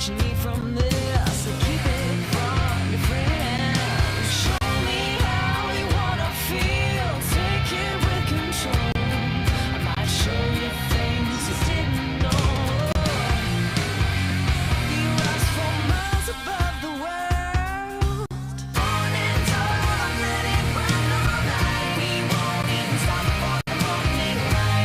what you need from this. So keep it from your friends. Show me how you wanna feel. Take it with control. I might show you things you didn't know. You rise from miles above the world. Born into love, let it burn all night. We won't even stop for the morning light.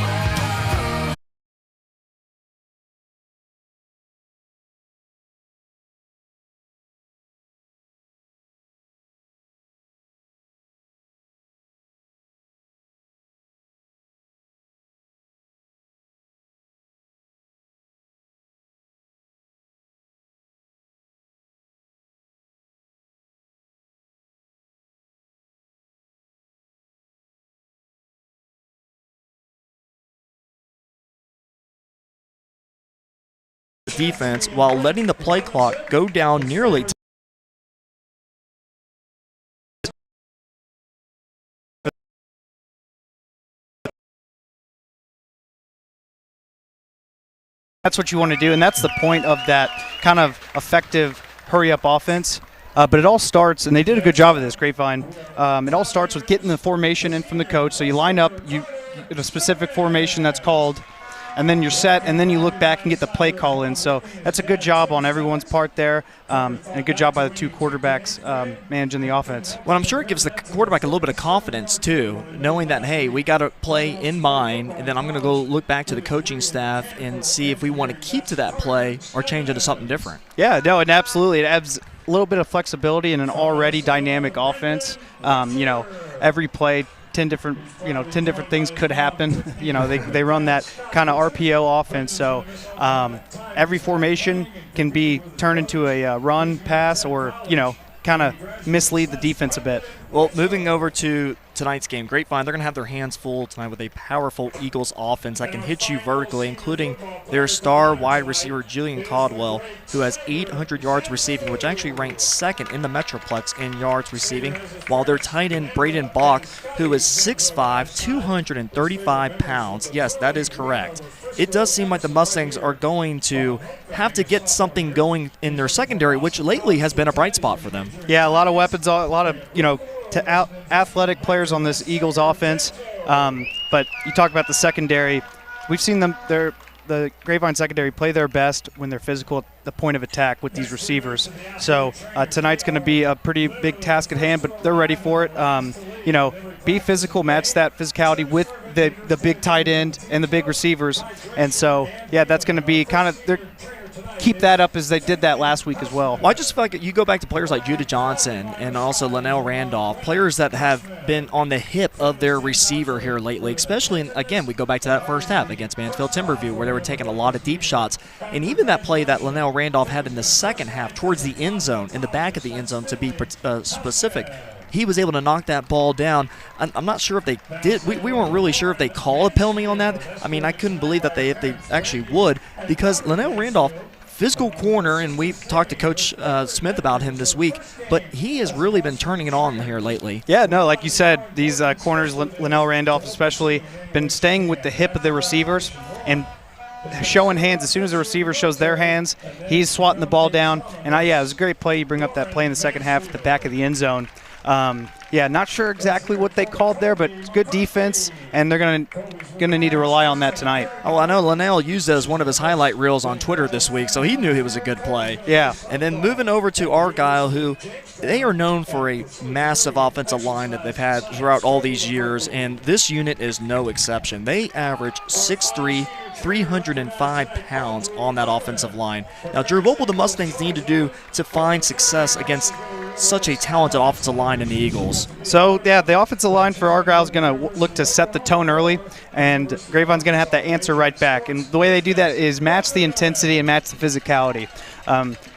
Defense while letting the play clock go down nearly That's what you want to do, and that's the point of that kind of effective hurry-up offense. But it all starts, and they did a good job of this, Grapevine. It all starts with getting the formation in from the coach. So you line up in a specific formation that's called, and then you're set, and then you look back and get the play call in. So that's a good job on everyone's part there, and a good job by the two quarterbacks managing the offense. Well, I'm sure it gives the quarterback a little bit of confidence, too, knowing that, hey, we got to play in mind, and then I'm going to go look back to the coaching staff and see if we want to keep to that play or change it to something different. Yeah, no, and absolutely. It adds a little bit of flexibility in an already dynamic offense. Every play, 10 different things could happen. They run that kind of RPO offense, so every formation can be turned into a run, pass, or kind of mislead the defense a bit. Well, moving over to tonight's game, Grapevine, they're going to have their hands full tonight with a powerful Eagles offense that can hit you vertically, including their star wide receiver, Julian Caldwell, who has 800 yards receiving, which actually ranks second in the Metroplex in yards receiving, while their tight end, Braden Bach, who is 6'5", 235 pounds. Yes, that is correct. It does seem like the Mustangs are going to have to get something going in their secondary, which lately has been a bright spot for them. Yeah, a lot of weapons, a lot of, athletic players on this Eagles offense. But you talk about the secondary. We've seen them, the Grapevine secondary play their best when they're physical at the point of attack with these receivers. So tonight's going to be a pretty big task at hand, but they're ready for it. Be physical, match that physicality with the big tight end and the big receivers. And so, yeah, that's going to be kind of keep that up as they did that last week as well. I just feel like you go back to players like Judah Johnson and also Linnell Randolph, players that have been on the hip of their receiver here lately, especially, again, we go back to that first half against Mansfield Timberview where they were taking a lot of deep shots. And even that play that Linnell Randolph had in the second half towards the end zone, in the back of the end zone to be specific, he was able to knock that ball down. I'm not sure if they did. We weren't really sure if they called a penalty on that. I mean, I couldn't believe that if they actually would, because Linnell Randolph, physical corner, and we've talked to Coach Smith about him this week, but he has really been turning it on here lately. Yeah, no, like you said, these corners, Linnell Randolph especially, been staying with the hip of the receivers and showing hands. As soon as the receiver shows their hands, he's swatting the ball down. And, it was a great play. You bring up that play in the second half at the back of the end zone. Not sure exactly what they called there, but it's good defense, and they're gonna need to rely on that tonight. Oh, I know Linnell used it as one of his highlight reels on Twitter this week, so he knew it was a good play. Yeah. And then moving over to Argyle, who they are known for a massive offensive line that they've had throughout all these years, and this unit is no exception. They average 6'3", 305 pounds on that offensive line. Now, Drew, what will the Mustangs need to do to find success against such a talented offensive line in the Eagles? So, the offensive line for Argyle is going to look to set the tone early, and Grapevine's going to have to answer right back. And the way they do that is match the intensity and match the physicality,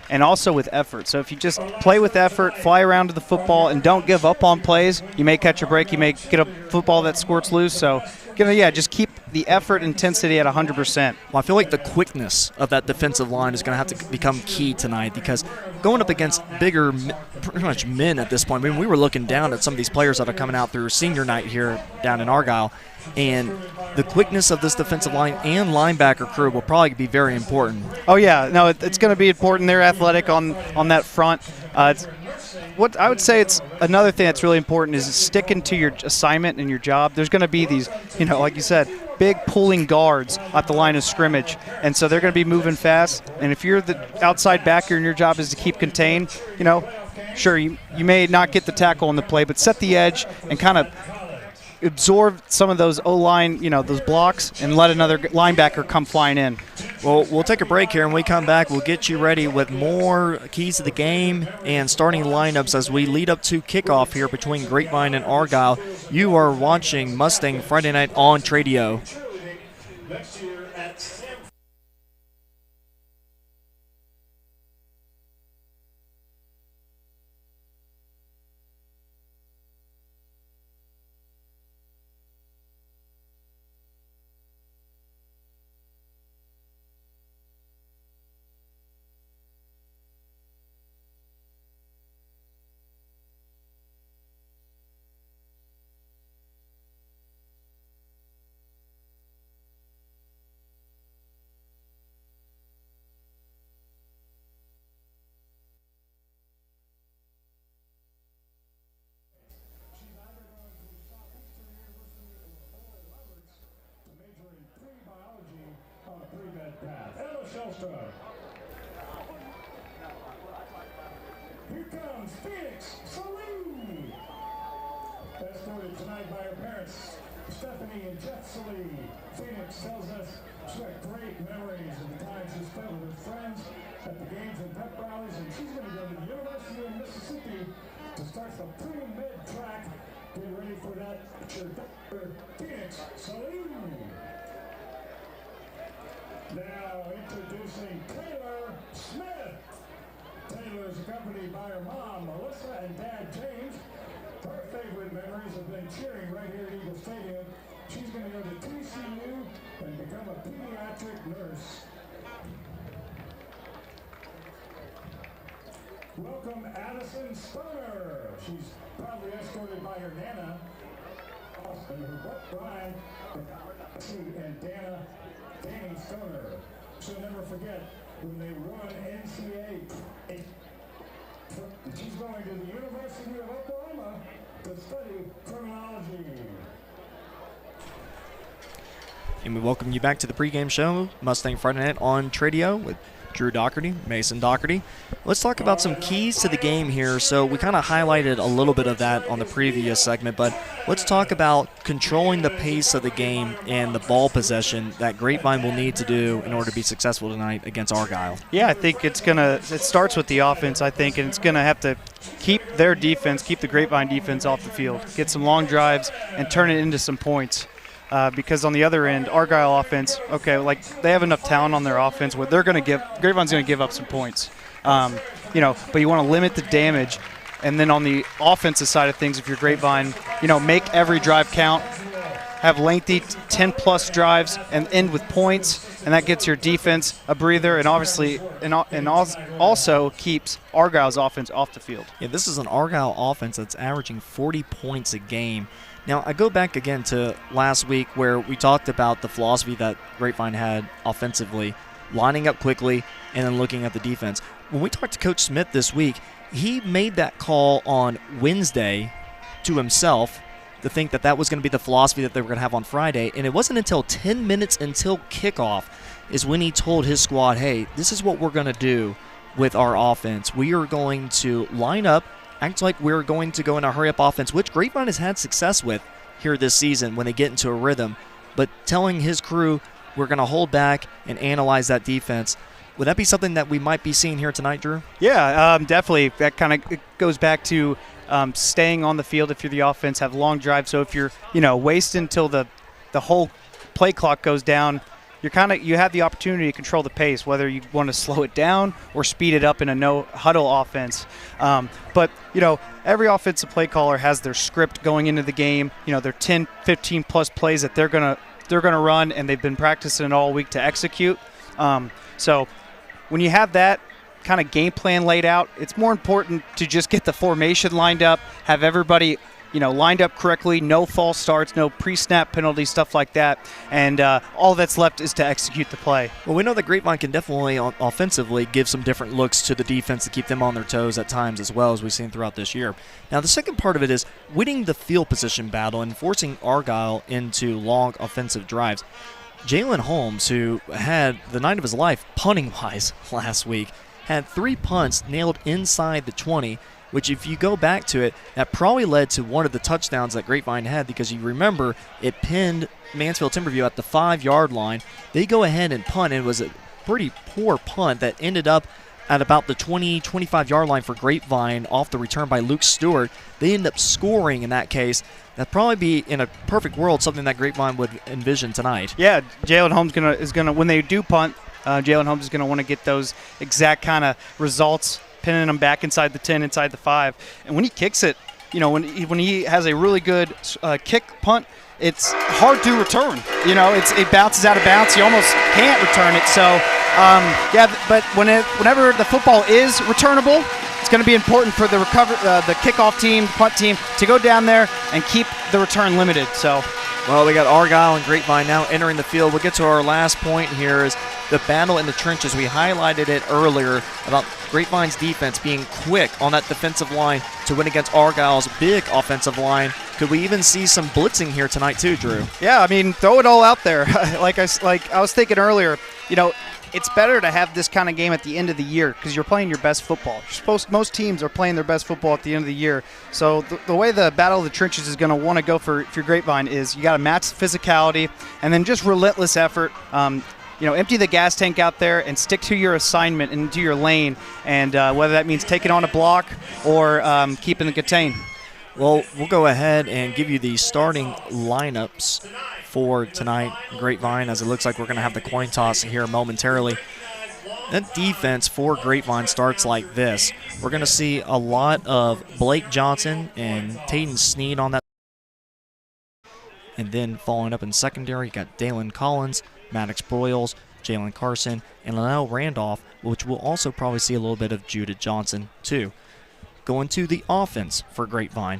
and also with effort. So if you just play with effort, fly around to the football, and don't give up on plays, you may catch a break, you may get a football that squirts loose. So, just keep the effort intensity at 100%. Well, I feel like the quickness of that defensive line is going to have to become key tonight, because going up against bigger, pretty much men at this point, I mean, we were looking down at some of these players that are coming out through senior night here down in Argyle, And the quickness of this defensive line and linebacker crew will probably be very important. Oh, yeah. No, it's going to be important. They're athletic on that front. What I would say it's another thing that's really important is sticking to your assignment and your job. There's going to be these, like you said, big pulling guards at the line of scrimmage, and so they're going to be moving fast. And if you're the outside backer and your job is to keep contained, sure, you may not get the tackle on the play, but set the edge and kind of absorb some of those O-line, those blocks, and let another linebacker come flying in. Well, we'll take a break here, and when we come back, we'll get you ready with more keys to the game and starting lineups as we lead up to kickoff here between Grapevine and Argyle. You are watching Mustang Friday Night on Tradio. Next year at Stanford. Here comes Phoenix Salee. Escorted tonight by her parents, Stephanie and Jeff Salee. Phoenix tells us she had great memories of the time she spent with her friends at the games and pep rallies, and she's going to go to the University of Mississippi to start the pre-med track. Get ready for that. Phoenix Salee. Now introducing Taylor Smith. Taylor is accompanied by her mom, Melissa, and dad, James. Her favorite memories have been cheering right here at Eagle Stadium. She's going to go to TCU and become a pediatric nurse. Welcome Addison Stoner. She's proudly escorted by her Nana. And her butt Brian and Danny Stoner. She'll never forget when they won NCAA. She's going to the University of Oklahoma to study criminology. And we welcome you back to the pregame show, Mustang Friday Night on Tradio with Drew Doherty, Mason Doherty. Let's talk about some keys to the game here. So we kind of highlighted a little bit of that on the previous segment, but let's talk about controlling the pace of the game and the ball possession that Grapevine will need to do in order to be successful tonight against Argyle. Yeah, I think it starts with the offense, I think, and it's going to have to keep their defense, keep the Grapevine defense off the field, get some long drives, and turn it into some points. Because on the other end, Argyle offense, they have enough talent on their offense where Grapevine's going to give up some points. But you want to limit the damage. And then on the offensive side of things, if you're Grapevine, make every drive count, have lengthy 10-plus drives, and end with points, and that gets your defense a breather, and obviously, and also keeps Argyle's offense off the field. Yeah, this is an Argyle offense that's averaging 40 points a game. Now, I go back again to last week where we talked about the philosophy that Grapevine had offensively, lining up quickly and then looking at the defense. When we talked to Coach Smith this week, he made that call on Wednesday to himself to think that was going to be the philosophy that they were going to have on Friday, and it wasn't until 10 minutes until kickoff is when he told his squad, hey, this is what we're going to do with our offense. We are going to line up, act like we're going to go in a hurry-up offense, which Grapevine has had success with here this season when they get into a rhythm. But telling his crew we're going to hold back and analyze that defense, would that be something that we might be seeing here tonight, Drew? Yeah, definitely. That kind of goes back to staying on the field if you're the offense, have long drives. So if you're, wasting until the whole play clock goes down, you have the opportunity to control the pace, whether you want to slow it down or speed it up in a no-huddle offense. But every offensive play caller has their script going into the game. Their 10, 15-plus plays that they're gonna run, and they've been practicing it all week to execute. So when you have that kind of game plan laid out, it's more important to just get the formation lined up, have everybody lined up correctly, no false starts, no pre-snap penalties, stuff like that. And all that's left is to execute the play. Well, we know that Grapevine can definitely offensively give some different looks to the defense to keep them on their toes at times as well, as we've seen throughout this year. Now, the second part of it is winning the field position battle and forcing Argyle into long offensive drives. Jalen Holmes, who had the night of his life punting-wise last week, had 3 punts nailed inside the 20, which if you go back to it, that probably led to one of the touchdowns that Grapevine had, because you remember it pinned Mansfield Timberview at the 5-yard line. They go ahead and punt, and it was a pretty poor punt that ended up at about the 20, 25-yard line for Grapevine off the return by Luke Stewart. They end up scoring in that case. That'd probably be, in a perfect world, something that Grapevine would envision tonight. Yeah, Jalen Holmes is gonna when they do punt, Jalen Holmes is gonna want to get those exact kind of results, pinning them back inside the 10, inside the 5. And when he kicks it, when he has a really good kick punt, it's hard to return. It bounces out of bounds. You almost can't return it. So, but whenever the football is returnable, it's going to be important for the kickoff team, the punt team, to go down there and keep the return limited. So, well, we got Argyle and Grapevine now entering the field. We'll get to our last point here is the battle in the trenches. We highlighted it earlier about Grapevine's defense being quick on that defensive line to win against Argyle's big offensive line. Could we even see some blitzing here tonight too, Drew? Yeah, I mean, throw it all out there. like I was thinking earlier, it's better to have this kind of game at the end of the year because you're playing your best football. Most teams are playing their best football at the end of the year. So the way the battle of the trenches is going to want to go for Grapevine is you got to match the physicality and then just relentless effort. Empty the gas tank out there and stick to your assignment and to your lane, and whether that means taking on a block or keeping the contain. Well, we'll go ahead and give you the starting lineups for tonight, Grapevine, as it looks like we're going to have the coin toss here momentarily. That defense for Grapevine starts like this. We're going to see a lot of Blake Johnson and Tayden Sneed on that. And then following up in secondary, you got Dalen Collins, Maddox Broyles, Jalen Carson, and Linnell Randolph, which we'll also probably see a little bit of Judah Johnson too. Going to the offense for Grapevine.